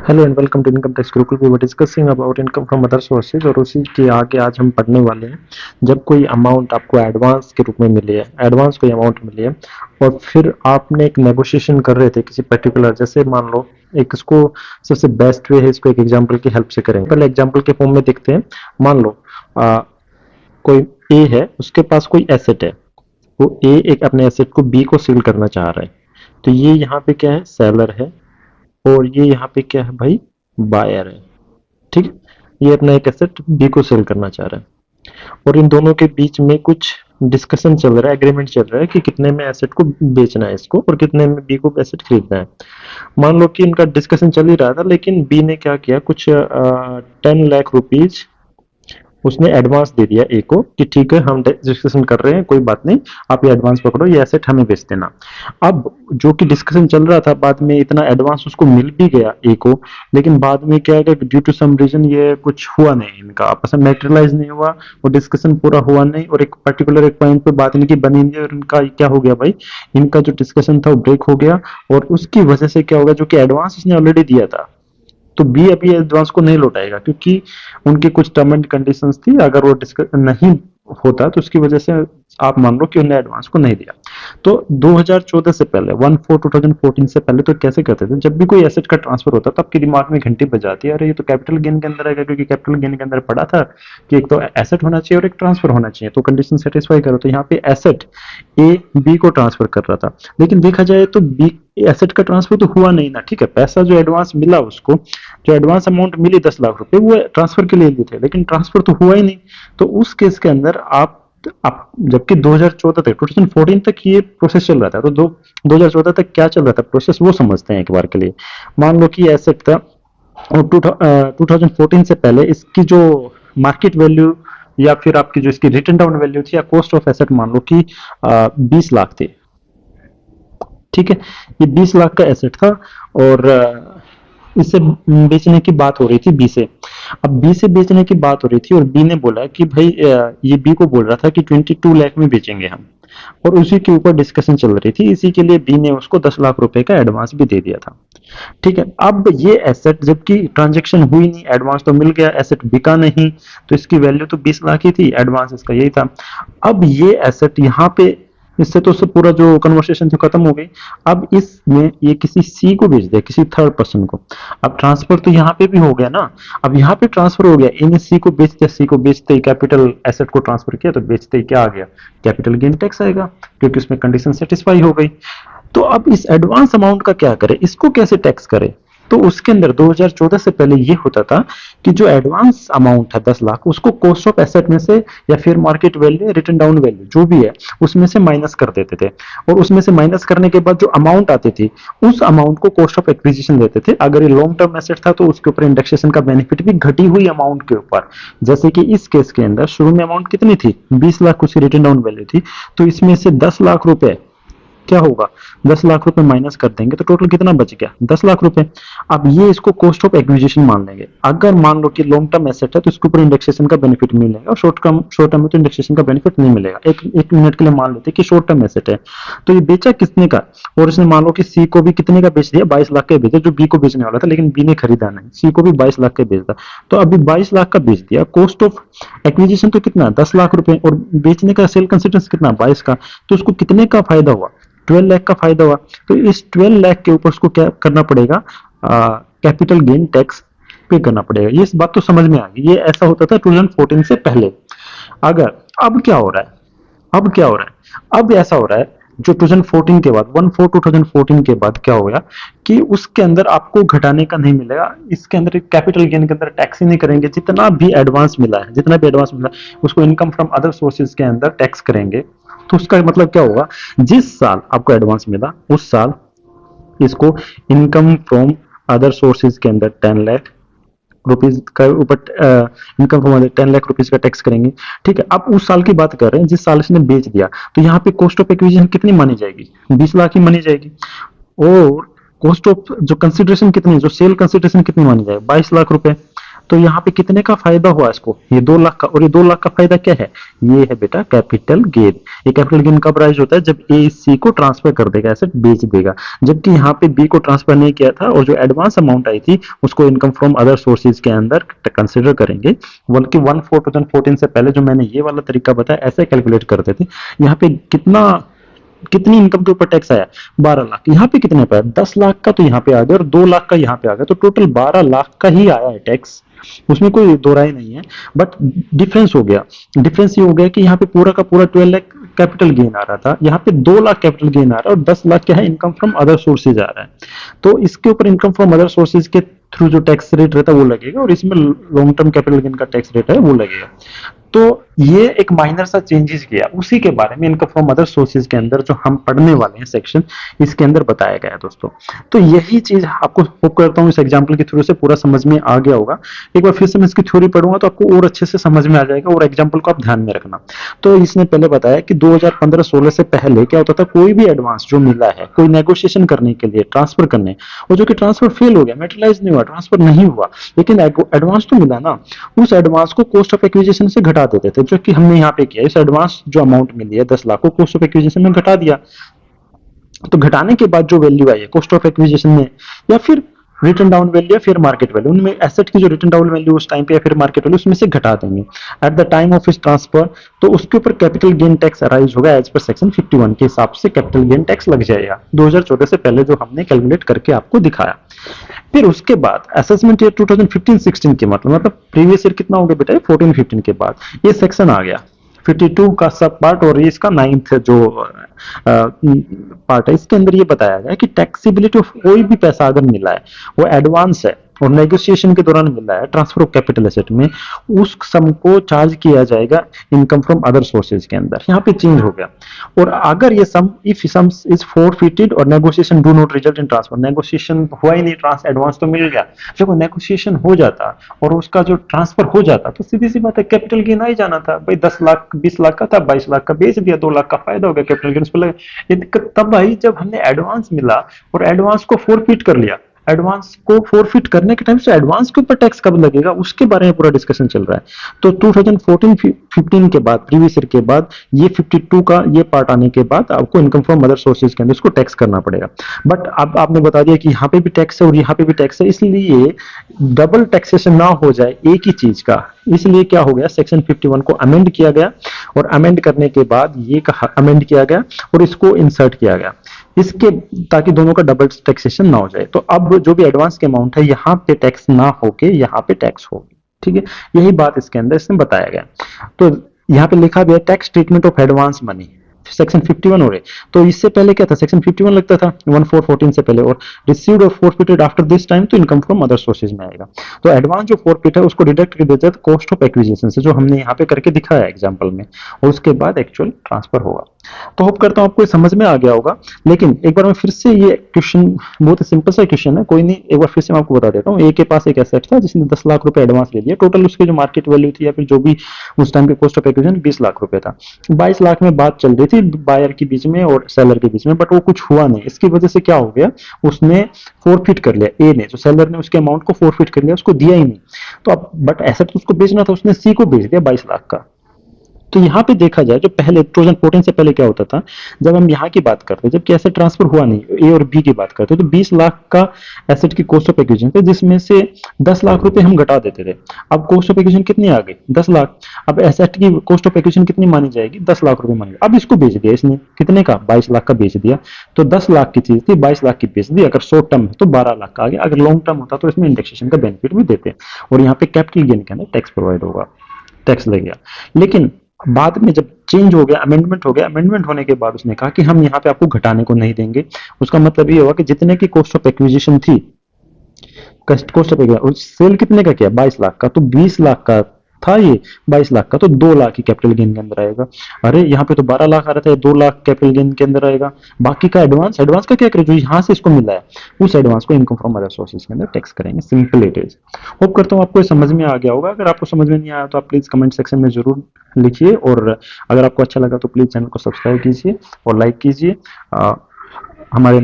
Hello and welcome to income tax Gurukul. We were discussing about income from other sources और उसी के आगे आज हम पढ़ने वाले हैं जब कोई अमाउंट आपको एडवांस के रूप में मिली है, एडवांस कोई अमाउंट मिली है और फिर आपने एक नेगोशिएशन कर रहे थे किसी पर्टिकुलर, जैसे मान लो एक इसको सबसे बेस्ट वे है, इसको एक एग्जांपल की हेल्प से करेंगे। पहले एग्जांपल के फॉर्म में देखते हैं। मान लो कोई ए है, उसके पास कोई एसेट है, वो ए एक अपने एसेट को बी को सेल करना चाह रहा है। तो ये यहाँ पे क्या है, सेलर है, और ये यहाँ पे क्या है भाई, बायर है। ठीक है, ये अपना एक एसेट बी को सेल करना चाह रहा है और इन दोनों के बीच में कुछ डिस्कशन चल रहा है, एग्रीमेंट चल रहा है कि कितने में एसेट को बेचना है इसको और कितने में बी को एसेट खरीदना है। मान लो कि इनका डिस्कशन चल ही रहा था, लेकिन बी ने क्या किया, कुछ 10 लाख रुपीज उसने एडवांस दे दिया ए को कि ठीक है, हम डिस्कशन कर रहे हैं, कोई बात नहीं, आप ये एडवांस पकड़ो, ये एसेट हमें बेच देना। अब जो कि डिस्कशन चल रहा था, बाद में इतना एडवांस उसको मिल भी गया ए को, लेकिन बाद में क्या है, ड्यू टू सम रीजन ये कुछ हुआ नहीं, इनका आपस में मैटेरियलाइज नहीं हुआ और डिस्कशन पूरा हुआ नहीं, और एक पर्टिकुलर एक पॉइंट पे बात इनकी बनी नहीं, और इनका क्या हो गया भाई, इनका जो डिस्कशन था वो ब्रेक हो गया। और उसकी वजह से क्या होगा, जो कि एडवांस इसने ऑलरेडी दिया था, तो बी अभी एडवांस को नहीं लौटाएगा, क्योंकि उनकी कुछ टर्म एंड कंडीशंस थी। अगर वो डिस्कस नहीं होता तो उसकी वजह से आप मान लो कि उन्हें एडवांस को नहीं दिया। तो 2014 से पहले, 1/4/2014 से पहले तो कैसे करते थे, जब भी कोई एसेट का ट्रांसफर होता तो आपके दिमाग में घंटी बजाती है, अरे ये तो कैपिटल गेन के अंदर आएगा, क्योंकि कैपिटल गेन के अंदर पड़ा था कि एक तो एसेट होना चाहिए और एक ट्रांसफर होना चाहिए, तो कंडीशन सेटिस्फाई करो। तो यहाँ पे एसेट ए बी को ट्रांसफर कर रहा था, लेकिन देखा जाए तो बी एसेट का ट्रांसफर तो हुआ नहीं ना। ठीक है, पैसा जो एडवांस मिला उसको, जो एडवांस अमाउंट मिली 10 लाख रुपए, वो ट्रांसफर के लिए लिए थे, लेकिन ट्रांसफर तो हुआ ही नहीं। तो उस केस के अंदर आप जबकि 2014 तक, 2014 तक ये प्रोसेस चल रहा था, तो 2014 तक क्या चल रहा था प्रोसेस, वो समझते हैं एक बार के लिए। मान लो कि एसेट था और 2014 से पहले इसकी जो मार्केट वैल्यू या फिर आपकी जो इसकी रिटर्न डाउन वैल्यू थी या कॉस्ट ऑफ एसेट, मान लो कि 20 लाख थी। ठीक है, ये 20 लाख का एसेट था और इसे बेचने की बात हो रही थी बी से। अब बी से बेचने की बात हो रही थी और बी ने बोला कि भाई, ये बी को बोल रहा था कि 22 लाख में बेचेंगे हम, और उसी के ऊपर डिस्कशन चल रही थी, इसी के लिए बी ने उसको 10 लाख रुपए का एडवांस भी दे दिया था। ठीक है, अब ये एसेट, जबकि ट्रांजेक्शन हुई नहीं, एडवांस तो मिल गया, एसेट बिका नहीं, तो इसकी वैल्यू तो 20 लाख ही थी, एडवांस इसका यही था। अब ये एसेट यहाँ पे, इससे तो सब पूरा जो कन्वर्सेशन थी खत्म हो गई। अब इसमें ये किसी सी को भेज दिया, किसी थर्ड पर्सन को। अब ट्रांसफर तो यहाँ पे भी हो गया ना, अब यहाँ पे ट्रांसफर हो गया, इन्हें सी को बेच दिया, सी को बेचते ही कैपिटल एसेट को ट्रांसफर किया, तो बेचते ही क्या आ गया, कैपिटल गेन टैक्स आएगा, क्योंकि उसमें कंडीशन सेटिस्फाई हो गई। तो अब इस एडवांस अमाउंट का क्या करें, इसको कैसे टैक्स करें। तो उसके अंदर 2014 से पहले ये होता था कि जो एडवांस अमाउंट है 10 लाख, उसको कॉस्ट ऑफ एसेट में से या फिर market value, return down value जो भी है, उसमें से माइनस कर देते थे, और उसमें से माइनस करने के बाद जो अमाउंट आती थी, उस अमाउंट को कॉस्ट ऑफ एक्विजिशन देते थे। अगर ये लॉन्ग टर्म एसेट था तो उसके ऊपर इंडेक्सेशन का बेनिफिट भी घटी हुई अमाउंट के ऊपर। जैसे कि इस केस के अंदर शुरू में अमाउंट कितनी थी, 20 लाख उसकी रिटर्न डाउन वैल्यू थी, तो इसमें से 10 लाख रुपए क्या होगा, 10 लाख रुपए माइनस कर देंगे तो टोटल कितना बच गया, 10 लाख रुपए। अब ये इसको कॉस्ट ऑफ एक्विजिशन मान लेंगे। अगर मान लो कि लॉन्ग टर्म एसेट है तो इसके ऊपर इंडेक्सेशन का बेनिफिट मिलेगा, और शॉर्ट टर्म में तो इंडेक्सेशन का बेनिफिट नहीं मिलेगा। एक मिनट के लिए मान लेते हैं कि शॉर्ट टर्म एसेट है, तो ये बेचा किसने का, और इसने मान लो कि सी को भी कितने का बेच दिया, 22 लाख का बेचा, जो बी को बेचने वाला था, लेकिन बी ने खरीदा नहीं, सी को भी 22 लाख का बेच दिया। तो अभी 22 लाख का बेच दिया, कॉस्ट ऑफ एक्विजिशन तो कितना, 10 लाख रुपए, और बेचने का सेल कंसिडरेशन कितना, 22 का, तो उसको कितने का फायदा हुआ, 12 लाख का फायदा हुआ। तो इस 12 लाख के ऊपर उसको क्या करना पड़ेगा, कैपिटल गेन टैक्स पे करना पड़ेगा। ये इस बात तो समझ में आ गई, ये ऐसा होता था 2014 से पहले। अगर अब क्या हो रहा है, अब क्या हो रहा है, अब ऐसा हो रहा है जो 2014 के बाद, 1/4/2014 के बाद क्या हो गया कि उसके अंदर आपको घटाने का नहीं मिलेगा, इसके अंदर कैपिटल गेन के अंदर टैक्स ही नहीं करेंगे, जितना भी एडवांस मिला है, जितना भी एडवांस मिला है उसको इनकम फ्रॉम अदर सोर्सेज के अंदर टैक्स करेंगे। तो उसका मतलब क्या होगा, जिस साल आपको एडवांस मिला उस साल इसको इनकम फ्रॉम अदर सोर्सेज के अंदर 10 लाख रुपीज का ऊपर इनकम फ्रॉम 10 लाख रुपीज का टैक्स करेंगे। ठीक है, अब उस साल की बात कर रहे हैं जिस साल इसने बेच दिया, तो यहाँ पे कॉस्ट ऑफ एक्विजिशन कितनी मानी जाएगी, 20 लाख ही मानी जाएगी, और कॉस्ट ऑफ जो कंसिडरेशन कितनी, जो सेल कंसिडरेशन कितनी मानी जाएगी, 22 लाख रुपए। तो यहाँ पे कितने का फायदा हुआ इसको, ये 2 लाख का। और ये 2 लाख का फायदा क्या है, ये है बेटा कैपिटल गेन। ये कैपिटल गेन कब राइज होता है, जब ए सी को ट्रांसफर कर देगा, एसेट बेच देगा। जबकि यहाँ पे बी को ट्रांसफर नहीं किया था, और जो एडवांस अमाउंट आई थी उसको इनकम फ्रॉम अदर सोर्सेज के अंदर कंसिडर करेंगे। बल्कि 1/4/2014 से पहले जो मैंने ये वाला तरीका बताया ऐसे कैलकुलेट करते थे। यहाँ पे कितनी इनकम के ऊपर टैक्स आया, 12 लाख। यहाँ पे कितने पे, 10 लाख का तो यहाँ पे आ गया और 2 लाख का यहाँ पे आ गया, तो टोटल 12 लाख का ही आया है टैक्स, उसमें कोई दो राय नहीं है। बट डिफरेंस हो गया, डिफरेंस ये हो गया कि यहाँ पे पूरा का पूरा 12 लाख कैपिटल गेन आ रहा था, यहाँ पे 2 लाख कैपिटल गेन आ रहा है, और 10 लाख क्या है, इनकम फ्रॉम अदर सोर्सेज आ रहा है। तो इसके ऊपर इनकम फ्रॉम अदर सोर्सेज के थ्रू जो टैक्स रेट रहता है वो लगेगा, और इसमें लॉन्ग टर्म कैपिटल गेन का टैक्स रेट है वो लगेगा। तो ये एक माइनर सा चेंजेस किया, उसी के बारे में इनकम फ्रॉम अदर सोर्सेज के अंदर जो हम पढ़ने वाले हैं सेक्शन, इसके अंदर बताया गया है दोस्तों। तो यही चीज आपको होप करता हूँ इस एग्जांपल के थ्रू से पूरा समझ में आ गया होगा। एक बार फिर से मैं इसकी थ्योरी पढ़ूंगा तो आपको और अच्छे से समझ में आ जाएगा, और एग्जाम्पल को आप ध्यान में रखना। तो इसने पहले बताया कि 2015-16 से पहले क्या होता था, कोई भी एडवांस जो मिला है कोई नेगोशिएशन करने के लिए, ट्रांसफर करने, और जो कि ट्रांसफर फेल हो गया, मेटेरियलाइज नहीं हुआ, ट्रांसफर नहीं हुआ, लेकिन एडवांस तो मिला ना, उस एडवांस को कॉस्ट ऑफ एक्विजिशन से घटा देते थे, जो कि हमने यहाँ पे किया। इस एडवांस जो अमाउंट मिली है 10 लाख को कॉस्ट ऑफ एक्विजिशन में घटा दिया। तो घटाने के बाद जो वैल्यू आई है कॉस्ट ऑफ एक्विजिशन में, या फिर रिटर्न डाउन वैल्यू या फिर मार्केट वैल्यू, उनमें एसेट की जो रिटर्न डाउन वैल्यू उस टाइम पे या फिर मार्केट वैल्यू, उसमें से घटा देंगे एट द टाइम ऑफ इस ट्रांसफर। तो उसके ऊपर कैपिटल गेन टैक्स अराइज होगा एज पर सेक्शन 51 के हिसाब से कैपिटल गेन टैक्स लग जाएगा 2014 से पहले, जो हमने कैलकुलेट करके आपको दिखाया। फिर उसके बाद असेसमेंट ईयर 2015-16 के मतलब प्रीवियस ईयर कितना हो गया बेटा, 14-15 के बाद ये सेक्शन आ गया 52 का सब पार्ट, और ये इसका 9th जो पार्ट है, इसके अंदर ये बताया गया कि टैक्सेबिलिटी ऑफ कोई भी पैसा अगर मिला है, वो एडवांस है और नेगोशिएशन के दौरान मिला है ट्रांसफर ऑफ कैपिटल एसेट में, उस सम को चार्ज किया जाएगा इनकम फ्रॉम अदर सोर्सेज के अंदर। यहाँ पे चेंज हो गया। और अगर ये सम, इफ सम इज फोरफिटेड और negotiation do not result in transfer, negotiation हुआ ही नहीं, एडवांस तो मिल गया, जब नेगोशिएशन हो जाता और उसका जो ट्रांसफर हो जाता, तो सीधी सी बात है कैपिटल गेन आ ही जाना था भाई। 10 लाख 20 लाख का था, 22 लाख का बेच दिया, 2 लाख का फायदा हो गया, कैपिटल गेन पर लगा। ये दिक्कत तब आई जब हमने एडवांस मिला और एडवांस को फोरफिट कर लिया। एडवांस को फोरफिट करने के टाइम से एडवांस के ऊपर टैक्स कब लगेगा उसके बारे में पूरा डिस्कशन चल रहा है। तो 2014-15 के बाद, प्रीवियस ईयर के बाद, ये 52 का ये पार्ट आने के बाद आपको इनकम फ्रॉम अदर सोर्सेज के अंदर इसको टैक्स करना पड़ेगा। बट अब आपने बता दिया कि यहाँ पे भी टैक्स है और यहाँ पे भी टैक्स है, इसलिए डबल टैक्सेशन ना हो जाए एक ही चीज का, इसलिए क्या हो गया, सेक्शन 51 को अमेंड किया गया, और अमेंड करने के बाद ये अमेंड किया गया और इसको इंसर्ट किया गया, इसके ताकि दोनों का डबल टैक्सेशन ना हो जाए। तो अब जो भी एडवांस के अमाउंट है यहाँ पे टैक्स ना होके यहाँ पे टैक्स होगी। ठीक है, यही बात इसके अंदर इसमें बताया गया। तो यहाँ पे लिखा गया tax treatment of advance money, section 51 हो रहे। तो इससे पहले क्या था, सेक्शन 51 लगता था 1414 से पहले, और रिसीव्ड और फोरफिटेड आफ्टर दिस टाइम तो इनकम फ्रॉम अदर सोर्सेज में आएगा। तो एडवांस जो फोरफिट है उसको डिडक्ट कर देते हैं कॉस्ट ऑफ एक्विजिशन से, जो हमने यहाँ पे करके दिखाया एग्जांपल में, और उसके बाद एक्चुअल ट्रांसफर होगा। तो होप करता हूँ आपको समझ में आ गया होगा। लेकिन एक बार मैं फिर से, ये क्वेश्चन बहुत सिंपल सा क्वेश्चन है, कोई नहीं, एक बार फिर से मैं आपको बता देता हूँ। ए के पास एक एसेट था जिसने 10 लाख रुपए एडवांस ले लिया, टोटल उसकी जो मार्केट वैल्यू थी या फिर जो भी उस टाइम के कॉस्ट ऑफ एक्विजिशन 20 लाख रुपए था। 22 लाख में बात चल रही थी बायर के बीच में और सेलर के बीच में, बट वो कुछ हुआ नहीं। इसकी वजह से क्या हो गया, उसने फोरफिट कर लिया, ए ने, जो सेलर ने उसके अमाउंट को फोरफिट कर लिया, उसको दिया ही नहीं। तो अब बट एसेट उसको बेचना था, उसने सी को बेच दिया 22 लाख का। तो यहाँ पे देखा जाए जो पहले 2014 से पहले क्या होता था, जब हम यहाँ की बात करते, जब एसेट ट्रांसफर हुआ नहीं, ए और बी की बात करते, तो 20 लाख का एसेट की कॉस्ट ऑफ एक्विजिशन थे, जिसमें से 10 लाख रुपए हम घटा देते थे। अब कॉस्ट ऑफ एक्विजिशन कितनी आ गई, 10 लाख। अब एसेट की कॉस्ट ऑफ एक्विजिशन कितनी मानी जाएगी, 10 लाख रुपए मानी। अब इसको बेच दिया इसने, कितने का, 22 लाख का बेच दिया। तो 10 लाख की चीज थी, 22 लाख की बेच दी। अगर शॉर्ट टर्म है तो 12 लाख का आ गया, अगर लॉन्ग टर्म होता तो इसमें इंडेक्सेशन का बेनिफिट भी देते, और यहाँ पे कैपिटल गेन के अंदर टैक्स प्रोवाइड होगा, टैक्स लगेगा। लेकिन बाद में जब चेंज हो गया, अमेंडमेंट हो गया, अमेंडमेंट होने के बाद उसने कहा कि हम यहाँ पे आपको घटाने को नहीं देंगे। उसका मतलब ये हुआ कि जितने की कॉस्ट ऑफ एक्विजिशन थी, कॉस्ट ऑफ एक्विजिशन, सेल कितने का किया, 22 लाख का, तो 20 लाख का था ये, 22 लाख का, तो 2 लाख की कैपिटल गेन के अंदर आएगा। अरे यहाँ पे तो 12 लाख आ रहा था, 2 लाख कैपिटल गेन के अंदर आएगा। बाकी का एडवांस, एडवांस का क्या करें, जो यहाँ से इसको मिला है उस एडवांस को इनकम फ्रॉम अदर सोर्सेज के अंदर टैक्स करेंगे। Simple it is. होप करता हूँ आपको समझ में आ गया होगा। अगर आपको समझ में नहीं आया तो आप प्लीज कमेंट सेक्शन में जरूर लिखिए, और अगर आपको अच्छा लगा तो प्लीज चैनल को सब्सक्राइब कीजिए और लाइक कीजिए। हमारे